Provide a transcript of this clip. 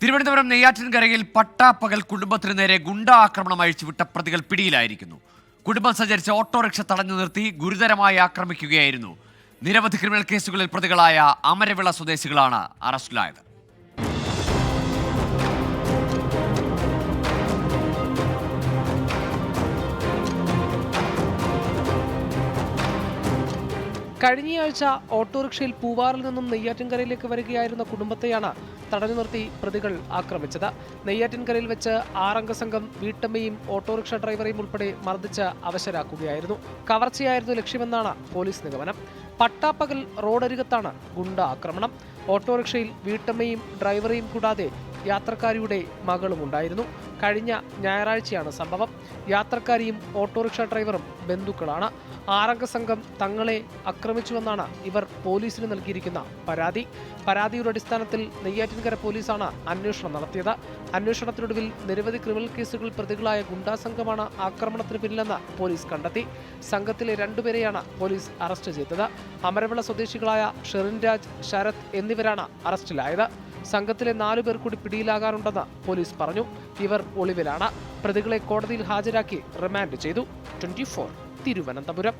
തിരുവനന്തപുരം നെയ്യാറ്റിൻകരയിൽ പട്ടാപ്പകൽ കുടുംബത്തിന് നേരെ ഗുണ്ടാ ആക്രമണം അഴിച്ചുവിട്ട പ്രതികൾ പിടിയിലായിരിക്കുന്നു. കുടുംബം സഞ്ചരിച്ച ഓട്ടോറിക്ഷ തടഞ്ഞു നിർത്തി ഗുരുതരമായി ആക്രമിക്കുകയായിരുന്നു. നിരവധി ക്രിമിനൽ കേസുകളിൽ പ്രതികളായ അമരവിള സ്വദേശികളാണ് അറസ്റ്റിലായത്. കഴിഞ്ഞയാഴ്ച ഓട്ടോറിക്ഷയിൽ പൂവാറിൽ നിന്നും നെയ്യാറ്റിൻകരയിലേക്ക് വരികയായിരുന്ന കുടുംബത്തെയാണ് തടഞ്ഞു നിർത്തി പ്രതികൾ ആക്രമിച്ചത്. നെയ്യാറ്റിൻകരയിൽ വെച്ച് 6 അംഗ സംഘം വീട്ടമ്മയും ഓട്ടോറിക്ഷ ഡ്രൈവറെയും ഉൾപ്പെടെ മർദ്ദിച്ച് അവശരാക്കുകയായിരുന്നു. കവർച്ചയായിരുന്നു ലക്ഷ്യമെന്നാണ് പോലീസ് നിഗമനം. പട്ടാപ്പകൽ റോഡരികത്താണ് ഗുണ്ട ആക്രമണം. ഓട്ടോറിക്ഷയിൽ വീട്ടമ്മയും ഡ്രൈവറെയും കൂടാതെ യാത്രക്കാരിയുടെ മകളും ഉണ്ടായിരുന്നു. കഴിഞ്ഞ ഞായറാഴ്ചയാണ് സംഭവം. യാത്രക്കാരിയും ഓട്ടോറിക്ഷ ഡ്രൈവറും ബന്ധുക്കളാണ്. 6 അംഗ സംഘം തങ്ങളെ ആക്രമിച്ചുവെന്നാണ് ഇവർ പോലീസിന് നൽകിയിരിക്കുന്ന പരാതി. പരാതിയുടെ അടിസ്ഥാനത്തിൽ നെയ്യാറ്റിൻകര പോലീസാണ് അന്വേഷണം നടത്തിയത്. അന്വേഷണത്തിനൊടുവിൽ നിരവധി ക്രിമിനൽ കേസുകളിൽ പ്രതികളായ ഗുണ്ടാ സംഘമാണ് ആക്രമണത്തിന് പിന്നിലെന്ന് പോലീസ് കണ്ടെത്തി. സംഘത്തിലെ 2 പേരെയാണ് പോലീസ് അറസ്റ്റ് ചെയ്തത്. അമരവിള സ്വദേശികളായ ഷെറിൻ രാജ്, ശരത് എന്നിവരാണ് അറസ്റ്റിലായത്. സംഘത്തിലെ 4 പേർ കൂടി പിടിയിലാകാനുണ്ടെന്ന് പോലീസ് പറഞ്ഞു. ഇവർ ഒളിവിലാണ്. പ്രതികളെ കോടതിയിൽ ഹാജരാക്കി റിമാൻഡ് ചെയ്തു. 24 തിരുവനന്തപുരം.